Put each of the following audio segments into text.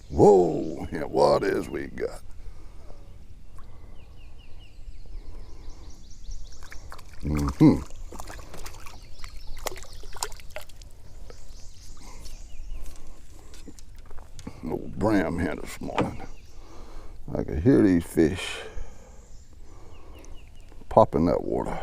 Whoa, yeah, what is we got? Little brim here this morning. I can hear these fish popping that water.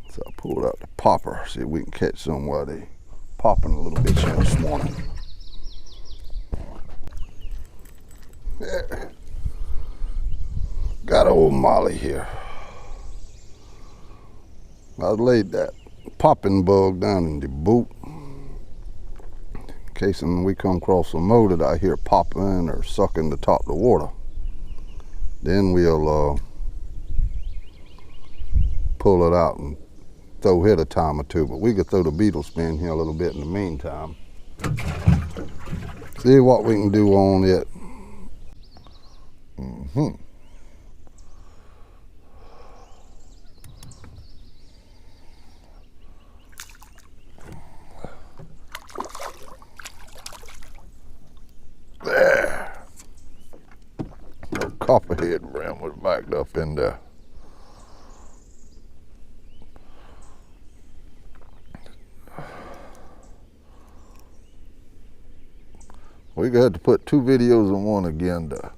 So I pulled out the popper, see if we can catch some while they popping a little bit here this morning. Yeah. Got old Molly here. I laid that popping bug down in the boot in case when we come across some more that I hear popping or sucking the top of the water. Then we'll pull it out and throw it a time or two, but we could throw the beetle spin here a little bit in the meantime. See what we can do on it. There. The copperhead brim was backed up in there. We got to put 2 videos in one again to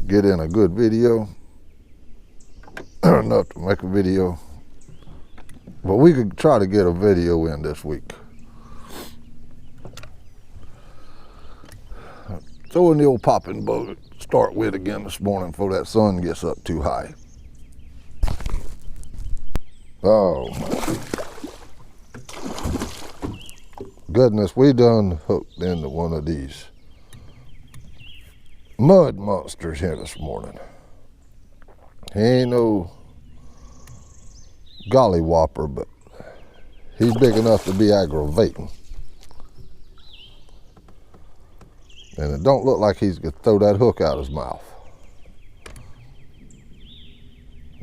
get in a good video. Enough to make a video. But we could try to get a video in this week. Throwing the old popping bug to start with again this morning before that sun gets up too high. Oh my goodness, we done hooked into one of these mud monsters here this morning. He ain't no gollywhopper, but he's big enough to be aggravating. And it don't look like he's gonna throw that hook out his mouth.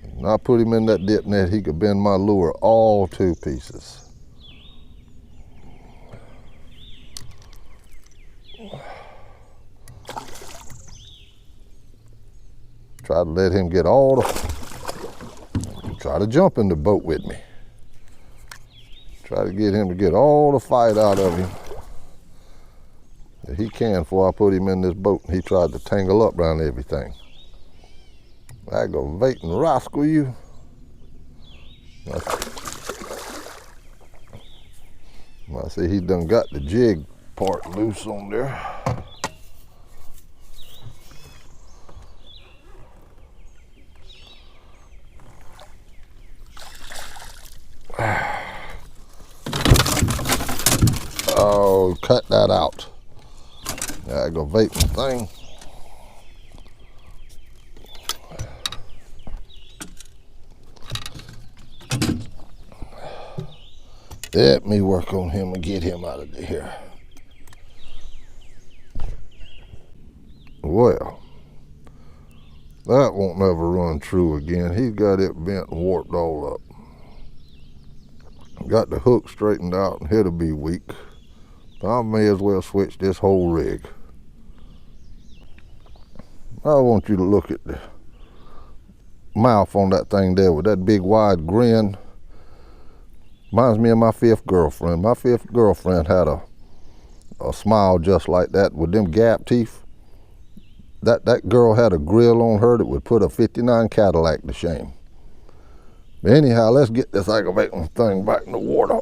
And I put him in that dip net, he could bend my lure all to pieces. Try to let him get all the, try to jump in the boat with me. Try to get him to get all the fight out of him that he can before I put him in this boat. And he tried to tangle up around everything. Aggravating rascal, you. I see he done got the jig part loose on there. Oh, cut that out. Aggravating thing. Let me work on him and get him out of here. Well, that won't never run true again. He's got it bent and warped all up. Got the hook straightened out and it'll be weak. I may as well switch this whole rig. I want you to look at the mouth on that thing there with that big wide grin. Reminds me of my 5th girlfriend. My 5th girlfriend had a smile just like that with them gap teeth. That girl had a grill on her that would put a 59 Cadillac to shame. But anyhow, let's get this aggravating thing back in the water.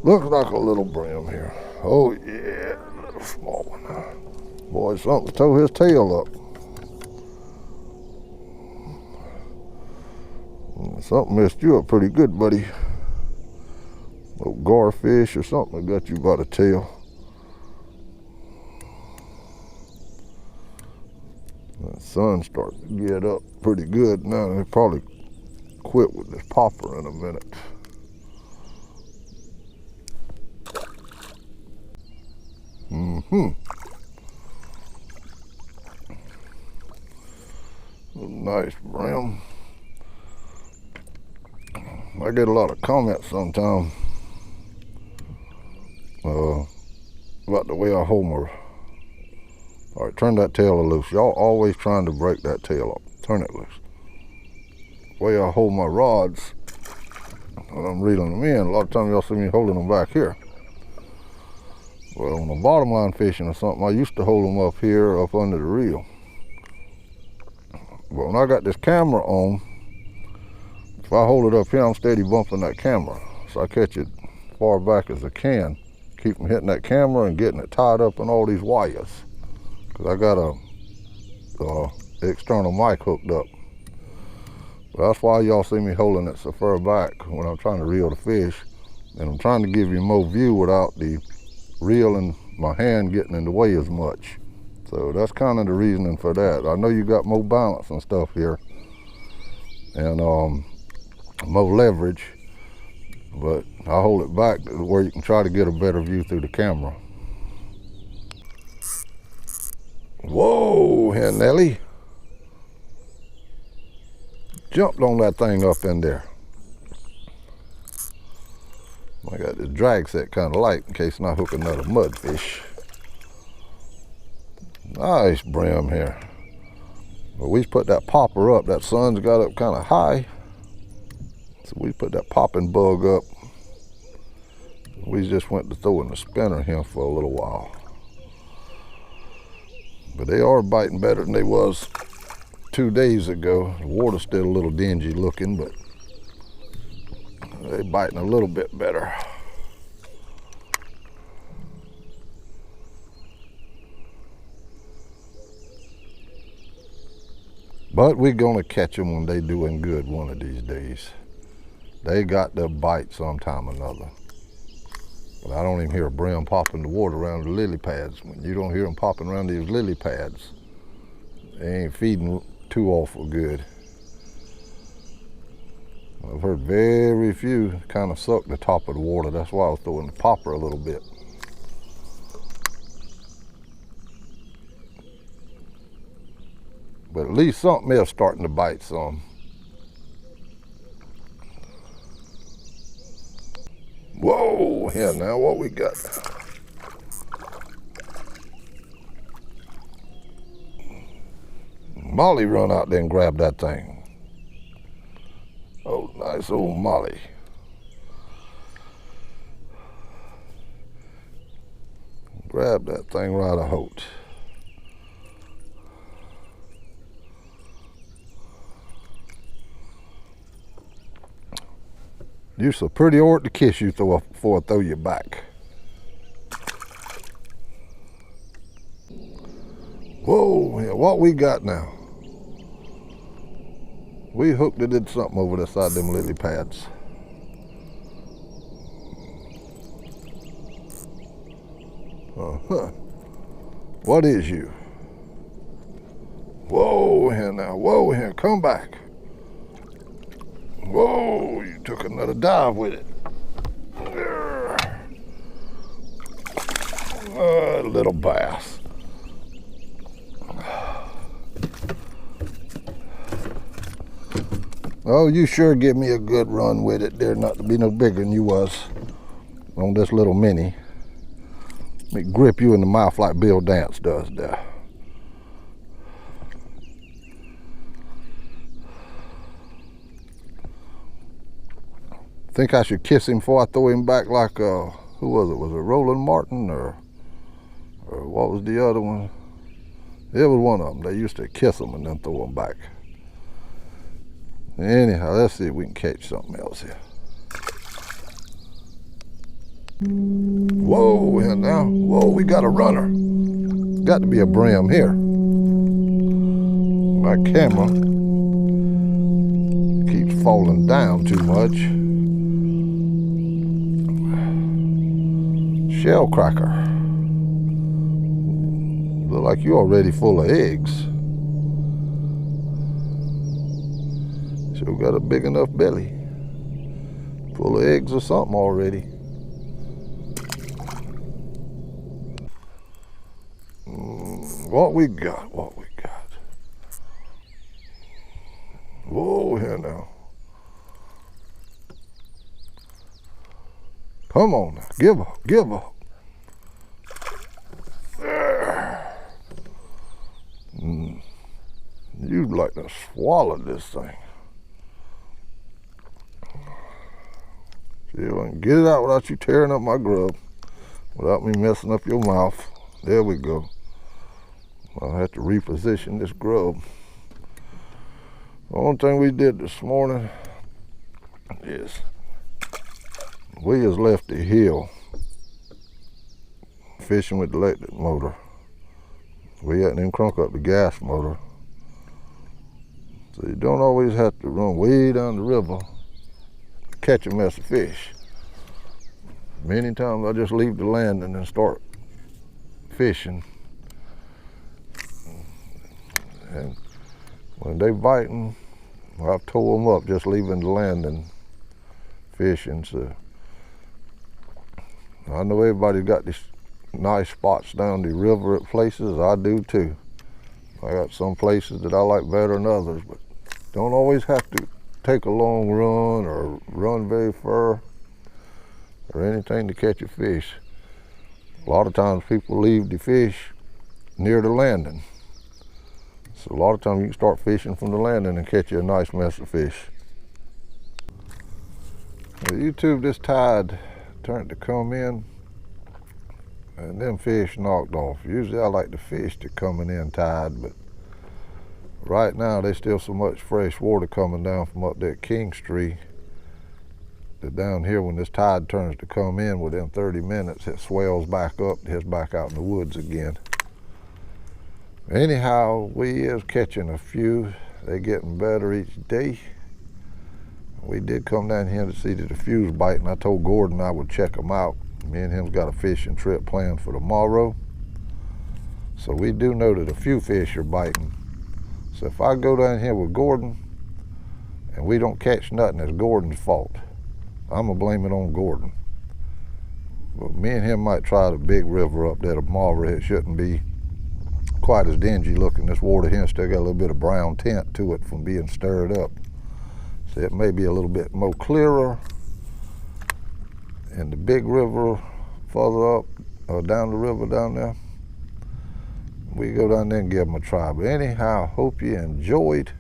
Looks like a little brim here. Oh yeah, a little small one. Boy, something tore his tail up. Something messed you up pretty good, buddy. Little garfish or something that got you by the tail. The sun's starting to get up pretty good now. They probably quit with this popper in a minute. A nice brim. I get a lot of comments sometimes about the way I hold my. All right, turn that tail loose. Y'all always trying to break that tail up. Turn it loose. The way I hold my rods when I'm reeling them in, a lot of times y'all see me holding them back here. Well, on the bottom line fishing or something, I used to hold them up here, up under the reel. But when I got this camera on, if I hold it up here, I'm steady bumping that camera. So I catch it far back as I can, keep from hitting that camera and getting it tied up in all these wires. Cause I got a external mic hooked up. But that's why y'all see me holding it so far back when I'm trying to reel the fish. And I'm trying to give you more view without the reel and my hand getting in the way as much. So that's kind of the reasoning for that. I know you got more balance and stuff here and more leverage, but I hold it back where you can try to get a better view through the camera. Whoa, here Nelly. Jumped on that thing up in there. I got this drag set kind of light in case not hook another mudfish. Nice brim here. But we put that popper up. That sun's got up kind of high. So we put that popping bug up. We just went to throwing the spinner here for a little while. But they are biting better than they was 2 days ago. The water's still a little dingy looking, but they're biting a little bit better. But we're gonna catch them when they doing good one of these days. They got to bite sometime or another. But I don't even hear a brim popping the water around the lily pads. When you don't hear them popping around these lily pads, they ain't feeding too awful good. I've heard very few kind of suck the top of the water. That's why I was throwing the popper a little bit. But at least something is starting to bite some. Whoa, here now, what we got? Molly run out there and grab that thing. Oh, nice old Molly. Grab that thing right a hoot. You're so pretty ort to kiss you before I throw you back. Whoa, yeah, what we got now? We hooked it in something over the side of them lily pads. What is you? Whoa, here now, whoa, here, come back. Whoa, you took another dive with it. Little bass. Oh, you sure give me a good run with it. There not to be no bigger than you was on this little mini. Let me grip you in the mouth like Bill Dance does there. Think I should kiss him before I throw him back like, who was it? Was it Roland Martin or what was the other one? It was one of them. They used to kiss them and then throw them back. Anyhow, let's see if we can catch something else here. Whoa, here now. Whoa, we got a runner. Got to be a brim here. My camera keeps falling down too much. Shellcracker. Look like you're already full of eggs. Sure got a big enough belly. Full of eggs or something already. What we got, what we got. Whoa, here now. Come on now, give up, give up. You'd like to swallow this thing. See if I can get it out without you tearing up my grub, without me messing up your mouth. There we go. I'll have to reposition this grub. The only thing we did this morning is we has left the hill fishing with the electric motor. We hadn't even crunk up the gas motor. So you don't always have to run way down the river to catch a mess of fish. Many times I just leave the landing and start fishing. And when they biting, I've tore them up just leaving the landing fishing. So I know everybody's got these nice spots down the river at places. I do too. I got some places that I like better than others, but don't always have to take a long run or run very far or anything to catch a fish. A lot of times people leave the fish near the landing. So a lot of times you can start fishing from the landing and catch you a nice mess of fish. Now, YouTube, this tide turned to come in and them fish knocked off. Usually I like the fish to coming in tide, but right now there's still so much fresh water coming down from up there at King's Tree that down here when this tide turns to come in within 30 minutes, it swells back up, it heads back out in the woods again. Anyhow, we is catching a few. They're getting better each day. We did come down here to see that the few's biting. I told Gordon I would check them out. Me and him's got a fishing trip planned for tomorrow. So we do know that a few fish are biting. So if I go down here with Gordon and we don't catch nothing, it's Gordon's fault. I'm gonna blame it on Gordon. But me and him might try the big river up there tomorrow. It shouldn't be quite as dingy looking. This water here still got a little bit of brown tint to it from being stirred up. So it may be a little bit more clearer. And the big river further up, down the river down there, we go down there and give them a try. But anyhow, hope you enjoyed.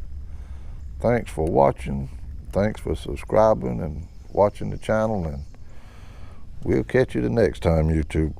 Thanks for watching. Thanks for subscribing and watching the channel. And we'll catch you the next time, YouTube.